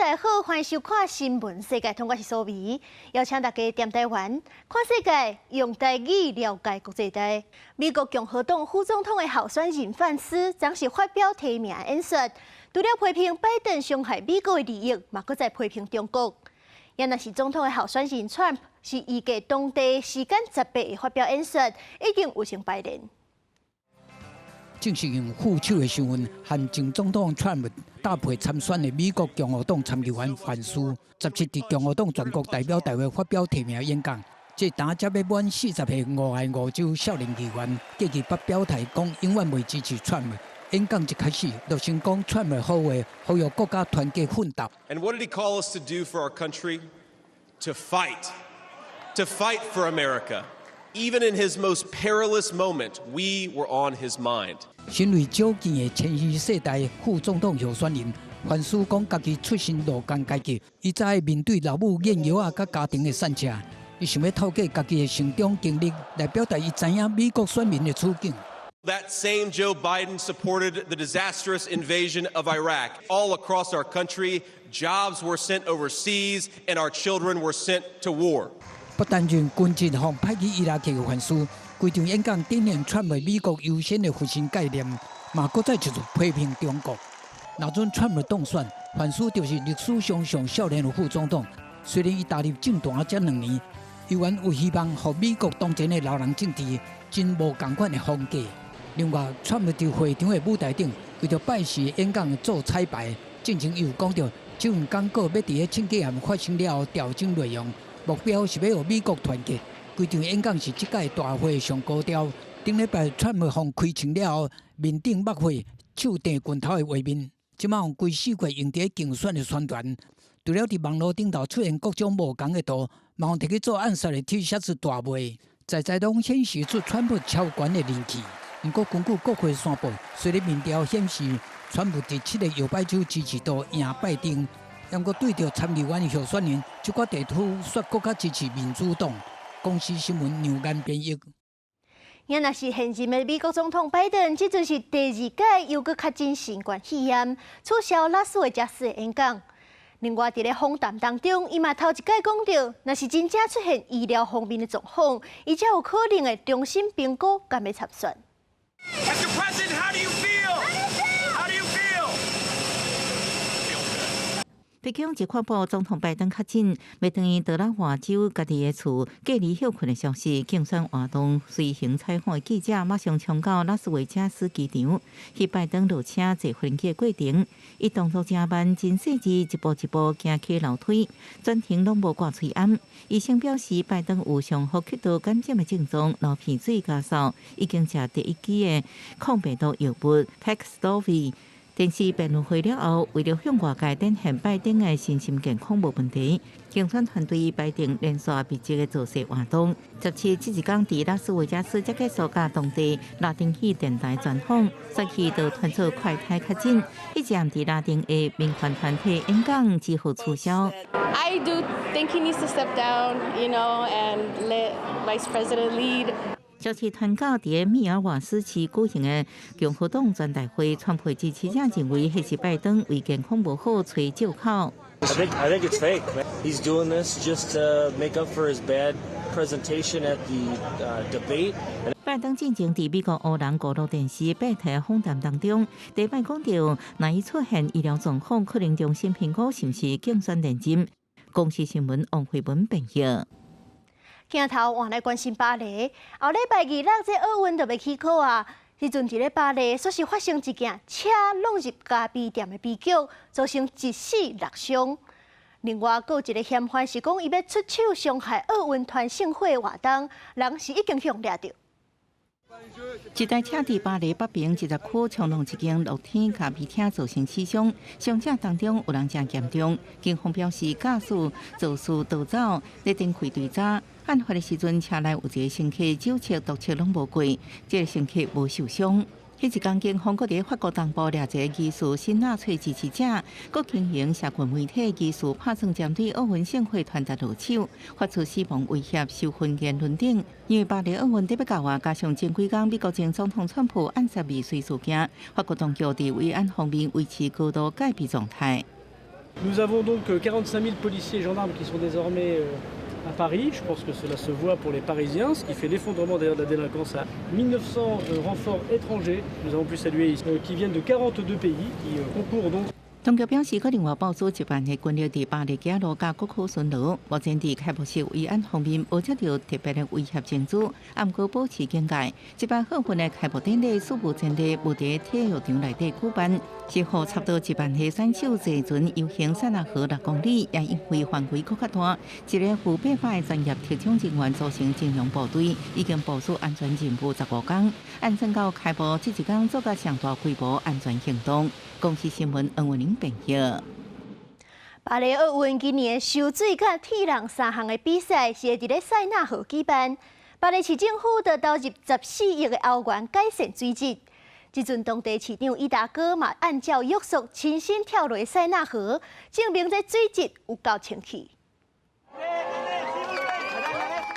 大好，欢迎收看《新闻世界》，通我是苏眉，邀请大家踮台湾看世界，用台语了解国际大。美国共和党副总统的候选人范斯，当时发表提名演说，除了批评拜登伤害美国的利益，嘛搁在批评中国。也若是总统的候选人 Trump 是预计当地时间18日发表演说，已经完成排练。正是用副手的身份，和前总统 Trump 搭配参选的美国共和党参议员范斯，17日共和党全国代表大会发表提名演讲。这打才要满40岁俄亥俄州少年议员，继续发表台讲永远未支持 Trump。演讲一开始就先讲 Trump 的好话，呼吁国家团结奋斗。And what did he call us to do for our country? To fight for America. Even in his most perilous moment, we were on his mind. 身为少见的前世世代副总统候选人，范斯讲家己出身劳工阶级，伊在面对老母烟药啊，甲家庭的散车，伊想要透过家己的成长经历来表达伊知影美国选民的处境。That same Joe Biden supported the disastrous invasion of Iraq. All across our country, jobs were sent overseas, and our children were sent to war. 不但用军舰向派去伊拉克的范斯，规场演讲展现川普美国优先的核心概念，嘛搁再一次批评中国。若准川普当选，范斯就是历史上上少年的副总统。虽然伊踏入政坛才2年，依然有希望和美国当前的老人政治真无同款的风格。另外，川普在会场的舞台顶，为着拜师演讲做彩排，进前又讲到，这份广告要伫咧庆纪案发生了后调整内容。目标是要和美国团结。规场演讲是这届大会上高调。顶礼拜川普向开场了后，面顶擘会手提拳头的画面，即马用规4月用伫竞选的宣传。除了伫网络顶头出现各种无同的图，嘛用摕去做暗杀的 T 恤子大卖，在拢显示出川普超悬的人气。不过，根据国会宣布，虽然民调显示川普第7个摇摆州支持度赢拜登。不过对着参议员的候选人，这个地区说更加支持民主党。公司新闻牛眼编译。也若是现任的美国总统拜登，这就是第2届又搁较真新冠肺炎，取消拉斯维加斯的演讲。另外，伫咧访谈当中，伊嘛头一届讲到，若是真正出现医疗方面的状况，伊才有可能会重新评估敢要参选。北京一发布总统拜登确诊，要等于德拉华州家己的厝隔离休困的消息，竞选活动随行采访的记者马上冲到拉斯维加斯机场，去拜登落车坐飞机的过程，伊动作真慢，真细致，一步一步行起楼梯，全程拢无挂喙罨。医生表示，拜登有上呼吸道感染的症状，流鼻水、咳嗽，已经食第1剂的抗病毒药物 Paxlovid。电视辩论会了后，为了向外界展现拜登的身心健康无问题，竞选团队拜登连续密集的造势活动。17这一天伫拉斯维加斯才结束，甲当地拉丁裔电台专访，随即就传出快胎确诊，一直伫拉丁的民权团体演讲之后取消。I do think he needs to step down, and let Vice President lead. 消息传到伫密尔瓦斯市举行的共和党全大会，川普支持者认为迄是拜登为健康无好找借口。I think it's fake. He's doing this just to make up for his bad presentation at the debate. 拜登进前伫美国乌兰古路电视8台访谈当中，第摆讲到，若伊出现医疗状况，可能重新评估是毋是竞选连任。公司新闻王慧文编译。镜头换来关心巴黎，后礼拜2这奥运就要起考啊！时阵伫咧巴黎，说是发生一件车弄入咖啡店的悲剧，造成1死6伤。另外，还有一个嫌犯是讲伊要出手伤害奥运团庆会活动，人是已经向抓到。一台车伫巴黎北平10区冲撞一间露天咖啡厅，造成死伤，伤者当中有人真严重。警方表示，驾驶肇事逃走，咧顶开对查。案发的时阵，车内有一个乘客酒测、毒测拢无过，这个乘客无受伤。迄一天，警方搁伫法国东部掠一个疑似新纳粹支持者，搁经营社群媒体疑似拍算针对奥运盛会团体入手，发出死亡威胁、受婚言论等。因为巴黎奥运得要到啊，加上前几天美国前总统川普暗杀未遂事件，法国当局伫维安方面维持高度戒备状态。Nous avons donc 45 000 policiers et gendarmes qui sont désormais à Paris. Je pense que cela se voit pour les Parisiens, ce qui fait l'effondrement d'ailleurs de la délinquance à 1900 renforts étrangers. Nous avons pu saluer ici, qui viennent de 42 pays, qui concourent donc.当局表示，可能会部署1万的军力伫巴黎街路甲国库巡逻。目前伫开幕式维安方面无接到特别的威胁证据，暗过保持警戒。1万号份的开幕典礼，数部前地无伫体育场内底举办，是互差不多1万个选手坐船游行塞纳河6公里，也因为范围搁较大，一个赴北法的专业特种人员组成精勇部队，已经部署安全任务15天，按算到开幕这一天做个上大规模安全行动。公司新闻恩文玲编译。巴黎奥运今年受水甲铁人3项的比赛是会伫咧塞纳河举办。巴黎市政府就投入14亿的欧元改善水质。即阵当地市长伊达哥嘛按照约束亲身跳落塞纳河，证明这水质有够清气。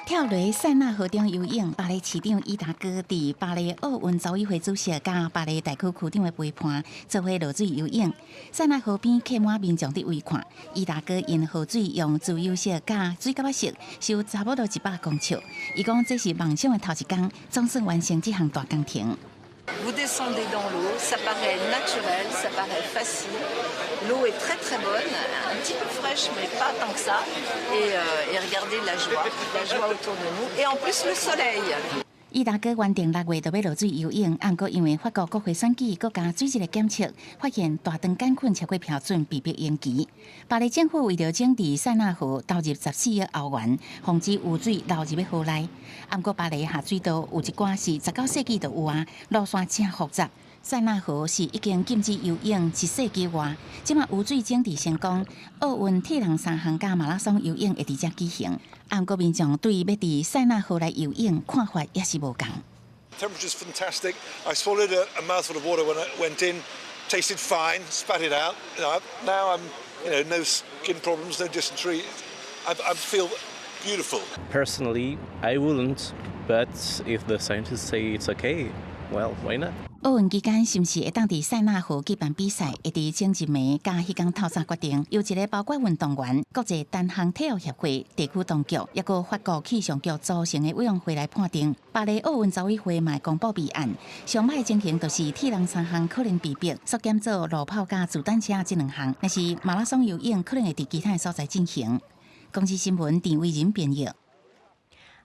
跳落塞纳河中游泳，巴黎市长伊达哥伫巴黎奥运组委会主席甲巴黎大区区长的陪伴，做伙落水游泳。塞纳河边客满民众伫围看，伊达哥因河水用自由色甲水甲色收差不多100公尺。伊讲这是梦想的头一天，总算完成这项大工程。Vous descendez dans l'eau, ça paraît naturel, ça paraît facile. L'eau est très très bonne, un petit peu fraîche mais pas tant que ça. Et regardez la joie autour de nous. Et en plus le soleil. 伊达哥原定6月就要落水游泳，不过因为法国国会选举国家水质的检测，发现大肠杆菌超过标准，被迫延期。巴黎政府为了整治塞纳河，投入14亿欧元，防止污水流入河内。不过巴黎下水道有一寡是19世纪就有啊，路线真复杂。塞纳河是已经禁止游泳1世纪外，即马污水整治成功，奥运铁人3项加马拉松游泳会伫遮举行。不过民众对要伫塞纳河来游泳看法也是无同。Temperature's fantastic. I swallowed a mouthful of water when I went in. Tasted fine. Spat it out. Now I'm, no skin problems, no dysentery. I feel beautiful. Personally, I wouldn't, but if the scientists say it's okay, well, why not? 奥运期间是毋是会当伫塞纳河举办比赛？会伫前一暝甲迄天透早决定，由一个包括运动员、国际单项体育协会、地区当局，抑个法国气象局组成的委员会来判定。巴黎奥运组委会嘛公布备案，上歹情形就是铁人3项可能被逼缩减做路跑甲自单车这2项，但是马拉松游泳可能会伫其他所在进行。公司新闻田伟仁编译。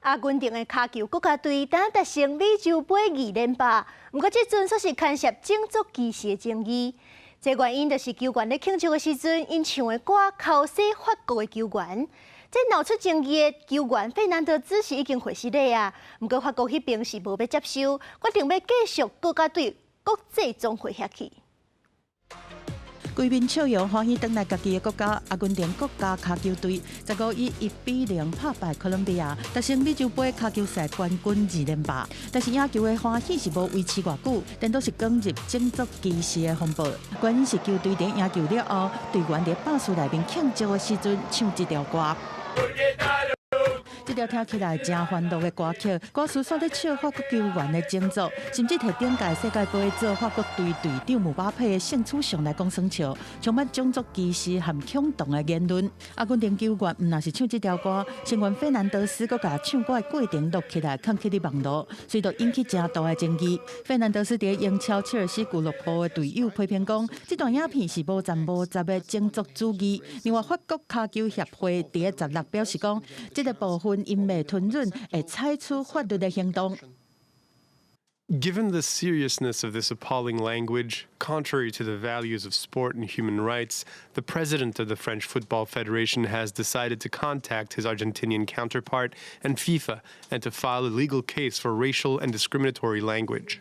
阿根廷的卡球国家队打达成美洲杯2连霸，不过这阵却是牵涉种族歧视的争议。这原因就是球员咧庆祝的时阵，因唱的歌口洗法国的球员。这闹出争议的球员费南德兹是已经回失礼啊，不过法国迄边是无要接受，决定要继续国家队国际总会下去。规面笑容欢喜返来家己的国家，阿根廷国家卡球队15以1-0拍败哥伦比亚，达成美洲杯卡球赛冠军2连霸。但是赢球的欢喜是无维持偌久，但都是捲入种族歧视的风暴。原因是球队在赢球了后，队员在巴士内面庆祝的时阵唱这条歌。这条听起来真欢乐的歌曲，歌词煞咧笑法国球员的种族，甚至摕顶届世界杯做法国队队长姆巴佩的胜出上来讲耍笑，充满种族歧视和恐动的言论。阿根廷球员唔那是唱这条歌，成员费南德斯阁甲唱歌的过程录起来，放起伫网络，随着引起真大的争议。费南德斯伫英超切尔西俱乐部的队友批评讲，这段影片是无站无杂的种族主义。另外，法国卡球协会伫16表示讲，这个部分因未吞忍，会采取法律的行动。Given the seriousness of this appalling language, contrary to the values of sport and human rights, the president of the French Football Federation has decided to contact his Argentinian counterpart and FIFA and to file a legal case for racial and discriminatory language.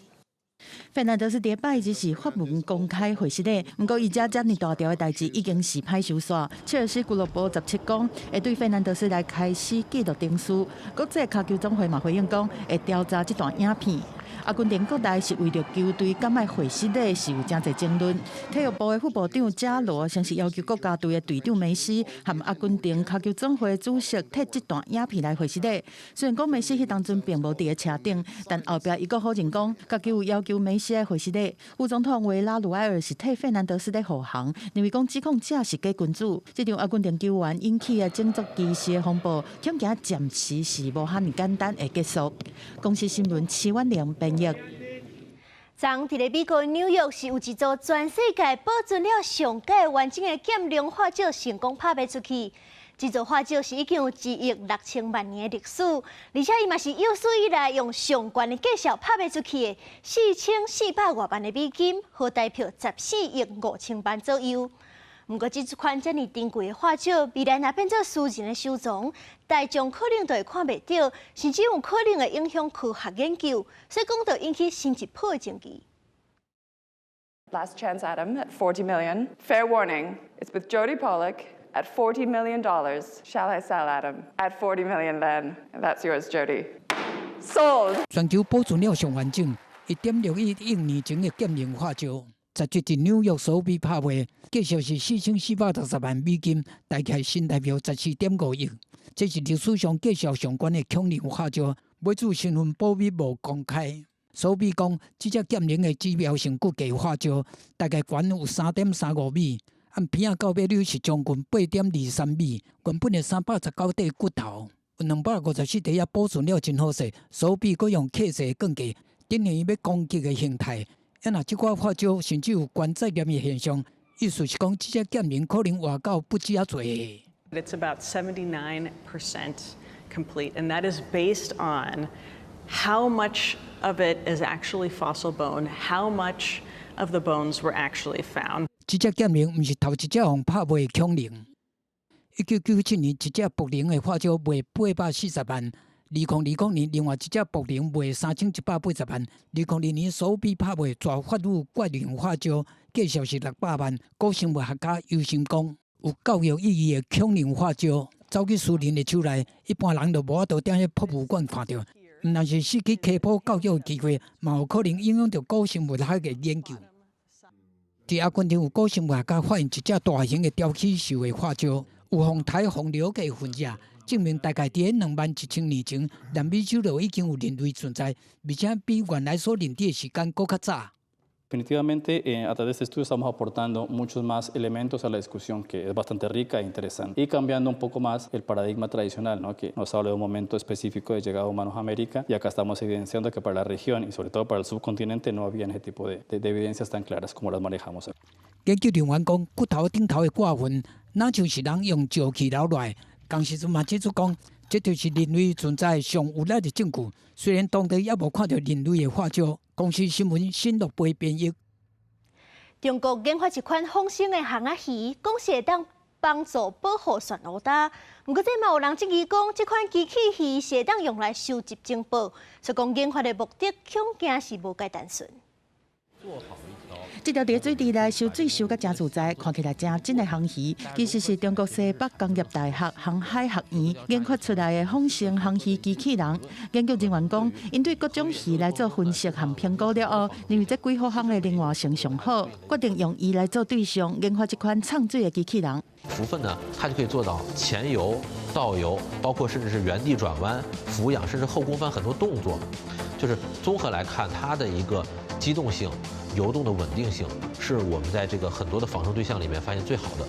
费南德斯第拜只是发文公开回失礼，不过伊遮尔大条的代志已经是歹收煞。切尔西俱乐部17讲会对费南德斯来开始纪律定书，国际卡球总会嘛回应讲会调查这段影片。阿根廷国内是为着球队敢卖回失礼是有真侪争论。体育部的副部长加罗先是要求国家队的队长梅西和阿根廷脚球总会主席摕这段影片来回失礼。虽然讲梅西迄当阵并无伫个车顶，但后壁伊阁否认讲家己有要求梅西的回失礼。副总统维拉鲁埃尔是替费南德斯咧护航，认为讲指控者是假君子。这场阿根廷球员引起的整座机事的风暴，恐惊暂时是无遐尼简单会结束。公司新闻齐婉玲编译。昨伫咧美国纽约是有一组全世界保存了上届完整的减量化石成功拍卖出去。这组化石是已经有1亿6千万年的历史，而且伊嘛是有史以来用上悬的价数拍卖出去的4400多万的美金，好代表14亿5千万左右。不过，这款遮尔珍贵的化石，未来若变做私人的收藏，大众可能就会看袂到，甚至有可能会影响科学研究，所以讲就引起新一波的争议。Last Chance Adam at $40 million. Fair warning, it's with Jodie Pollock at $40 million. Shall I sell Adam? At $40 million then. That's yours, Jodie. Sold. 全球保存了上完整1.6亿年前的减量化石。17日纽约索比拍卖，价值是4460万美金，大概新台币14.5亿。这是历史上价值上悬的恐龙化石，买主身份保密无公开。索比讲，这只减龄的指标性骨骼化石，大概悬有3.35米，按片仔告别率是将近8.23米。原本的319块骨头，有254块也保存了真好势。索比佫用刻石更加展现伊要攻击的形态。若即款化石甚至有关载念的现象，意思是讲，这只减龄可能活到不止啊多。It's about 79% complete, and that is based on how much of it is actually fossil bone, how much of the bones were actually found. 这只减龄毋是头一只互拍卖的恐龙。1997年，一只博龙的化石卖840万。2020年，另外一只博龙卖3180万。2020年，索比拍卖全法语怪龙化石，价值是600万。古生物学家尤心讲，有教育意义的恐龙化石走去私人的手内，一般人就无法度踮喺博物馆看到。毋但是失去科普教育的机会，嘛有可能影响到古生物学的研究。伫阿根廷有古生物学家发现一只大型的雕起兽的化石，有风台风了解分子。证明大概伫21000年前，南美洲就已经有人类存在，而且比原来所认知的时间更较早。Definitivamente, a través de este estudio estamos aportando muchos más elementos a la discusión que es bastante rica e interesante y cambiando un poco más el paradigma tradicional, ¿no? Que nos habla de un momento específico de llegada de humanos a América y acá estamos evidenciando que para la región y sobre todo para el subcontinente no había ese tipo de evidencias tan claras como las manejamos. 研究人员讲，骨头顶头的挂纹，哪像是人用石器留落来。当时嘛指出讲，这就是人类存在上有力的证据。虽然当地也无看到人类的化石。公司新闻新六倍编译。中国研发一款仿生的航仔鱼，讲是会当帮助保护漩涡岛。不过，这嘛有人质疑讲，这款机器鱼是会当用来收集情报，所以讲研发的目的恐惊是无介单纯。这条伫水池内收水收甲真自在，看起来真真的航鱼，其实是中国西北工业大学航海学院研发出来的仿生航鱼机器人。研究人员讲，因对各种鱼来做分析和评估了后，认为这几号项的灵活性上好，决定用伊来做对象，研发这款畅水的机器人。浮粪呢，它就可以做到前游、倒游，包括甚至是原地转弯、俯仰，甚至后空翻很多动作。就是综合来看，它的一个机动性、游动的稳定性，是我们在这个很多的仿生对象里面发现最好的。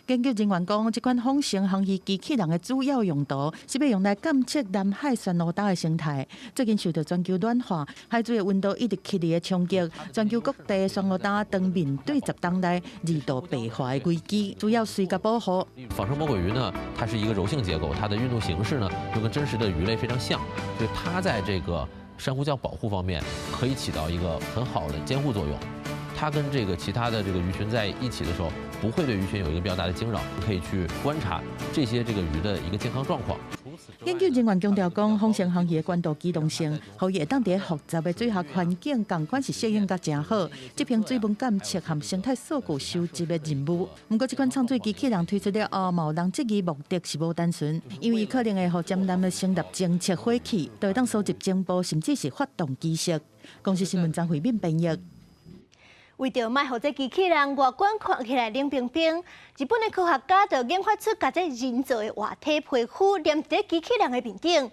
研究人员讲，这款仿生航鱼机器人的主要用途是要用来监测南海漩涡岛的生态。最近受到全球暖化、海水的温度一直剧烈的冲击，全球各地的漩涡岛当面对10年来2度白化的危机，主要水甲保护。仿生魔鬼鱼呢，它是一个柔性结构，它的运动形式呢又跟真实的鱼类非常像，所以它在这个珊瑚礁保护方面可以起到一个很好的监护作用。它跟这个其他的这个鱼群在一起的时候，不会对鱼群有一个比较大的惊扰，可以去观察这些这个鱼的一个健康状况。除研究人员强调讲，风城航线的关渡机动性，互伊会当伫复杂的水下环境，共款是适应甲真好。这项水文监测和生态数据收集的任务。不过，这款创水机器人推出了后，嘛有人质疑目的是无单纯，因为伊可能会互展览的成立侦测火器，就会当收集情报，甚至是发动机式。公司新闻张惠敏编译。为着卖互这机器人外观看起来冷冰冰，日本的科学家就研发出把这人造的活体皮肤粘在机器人的面顶，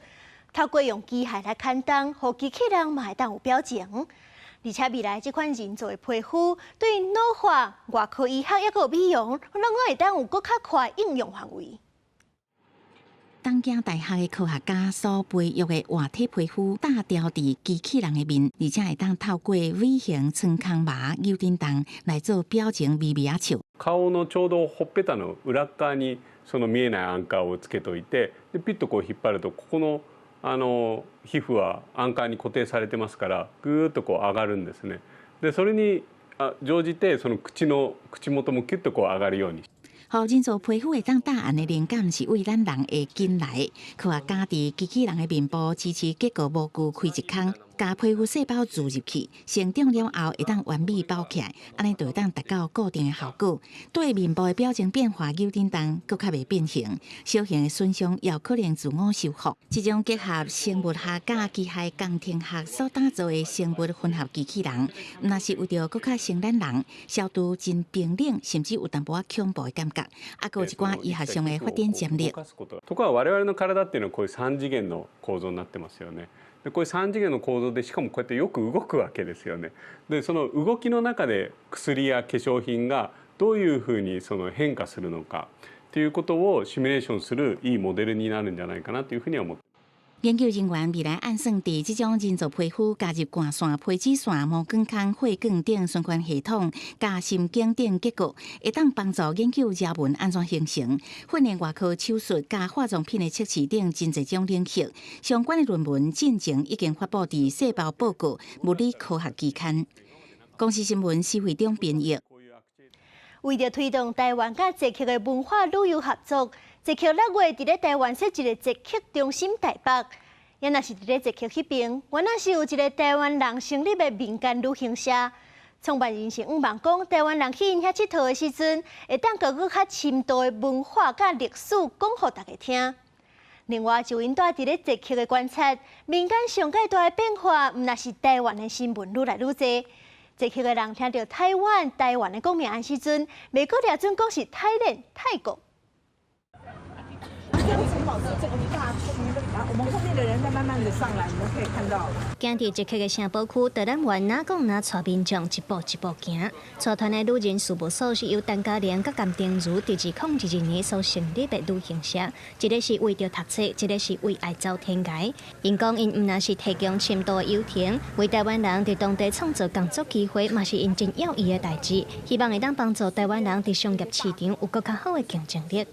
透过用机械来牵动，互机器人嘛会当有表情。而且未来这款人造的皮肤对脑化、外科医学抑个美容，拢会当有更较宽应用范围。东京大学的科学家所培育的活体皮肤打掉伫机器人的面，而且会当透过微型寸空麻扭振动来做表情微微笑。顔のちょうどほっぺたの裏側にその見えないアンカーをつけといて、でピッとこう引っ張るとここの皮膚はアンカーに固定されてますから、ぐーっとこう上がるんですね。でそれに乗じてその口元もキュッとこう上がるように。互人造皮肤会当答案的灵感是为咱人的筋来。科学家伫机器人的面部支持结构模具开一孔，将皮肤细胞注入去，成长了后会当完美包起来，安尼就会当达到固定的效果。对面部的表情变化扭振动，佫较袂变形，小型的损伤也有可能自我修复。这种结合生物学甲机械工程学所打造的生物混合机器人，若是为着佫较像咱人，消除真冰冷，甚至有淡薄仔恐怖的感觉。啊，有一寡医学上的发展潜力。ところが我々の体っていうのはこういう3次元の構造になってますよね。でこういう3次元の構造でしかもこうやってよく動くわけですよね。でその動きの中で薬や化粧品がどういうふうにその変化するのかということをシミュレーションするいいモデルになるんじゃないかなというふうに思って。研究人员未来按算伫这种人造皮肤加入汗腺、皮脂腺、毛管孔、血管等循环系统，加神经等结构，会当帮助研究热纹安怎形成。训练外科手术加化妆品的测试等真侪种领域，相关的论文进前已经发布伫《细胞报告》物理科学期刊。公司新闻施惠中编译。为着推动台湾甲捷克的文化旅游合作，捷克6月伫咧台湾设一个捷克中心台北。也若是伫咧捷克迄边，原来是有一个台湾人成立的民间旅行社。创办人是望讲，台湾人去因遐佚佗的时阵，会当个较深度的文化甲历史讲互大家听。另外，就因住伫咧捷克的观察，民间上界大的变化，毋若是台湾的新闻愈来愈侪。捷克的人听到台湾的讲名的时阵，袂阁抓准讲是泰人、泰国。这个城堡是这个一大区，然后我们后面的人在慢慢的上来，你们可以看到。行伫捷克的城堡区，导览员哪讲哪带民众一步一步行。带团的旅人事务所是由陈嘉玲甲甘定如伫2012年所成立的旅行社，一个是为着读册，一个是为爱走天涯。因讲因毋但是提供深度的游艇，为台湾人伫当地创造工作机会，嘛是因真有意的代志。希望会当帮助台湾人伫商业市场有更较好的竞争力。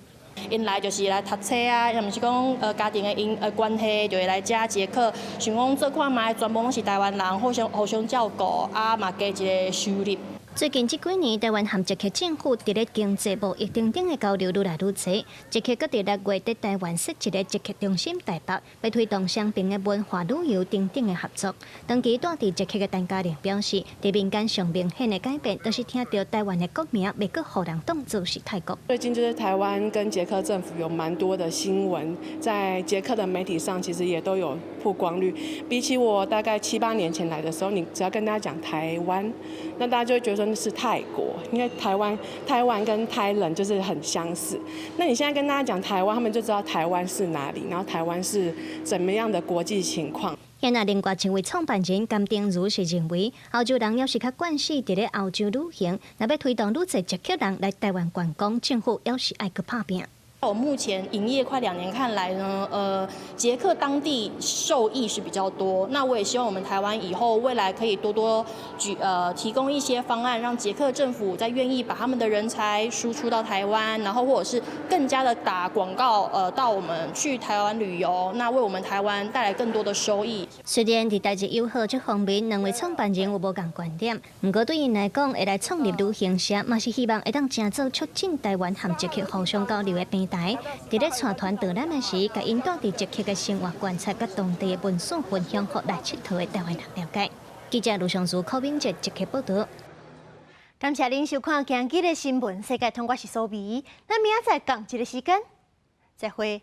因来就是来读册啊，也毋是讲家庭的关系，就会来遮捷克，想讲做看卖，全部拢是台湾人，互相照顾，啊嘛加一个收入。最近这几年，台湾和捷克政府伫咧经济贸易等等的交流愈来愈多。捷克伫6月伫台湾设一个捷克中心台北，要推动双边的文化旅游等等的合作。长期住伫捷克的陈嘉玲表示，伫民间上明显的改变，都是听到台湾的国名，袂阁互人当作是泰国。最近就是台湾跟捷克政府有蛮多的新闻，在捷克的媒体上其实也都有曝光率。比起我大概7、8年前来的时候，你只要跟大家讲台湾，那大家就会觉得是泰国，因为台湾跟泰人就是很相似。那你现在跟大家讲台湾，他们就知道台湾是哪里，然后台湾是怎么样的国际情况。也那另外一位创办人甘定如是认为，欧洲人要是较惯势伫咧欧洲旅行，若要推动愈侪捷克人来台湾观光，政府要是爱去拍拼。我目前营业快2年看来呢，捷克当地受益是比较多。那我也希望我们台湾以后未来可以多提供一些方案，让捷克政府再愿意把他们的人才输出到台湾，然后或者是更加的打广告，到我们去台湾旅游，那为我们台湾带来更多的收益。虽然伫代志友好这方面，两位创办人有无共观点，不过对因来讲，会来创立旅行社，嘛是希望会当真早促进台湾和捷克互相交流的平台，伫咧带团导览的时，甲引导伫捷克的生活观察，甲当地的民俗分享，互来佚佗的台湾人了解。记者卢尚珠、柯敏哲捷克报道。感谢您收看今日的新闻，世界通我是苏眉，咱明仔载同一个时间再会。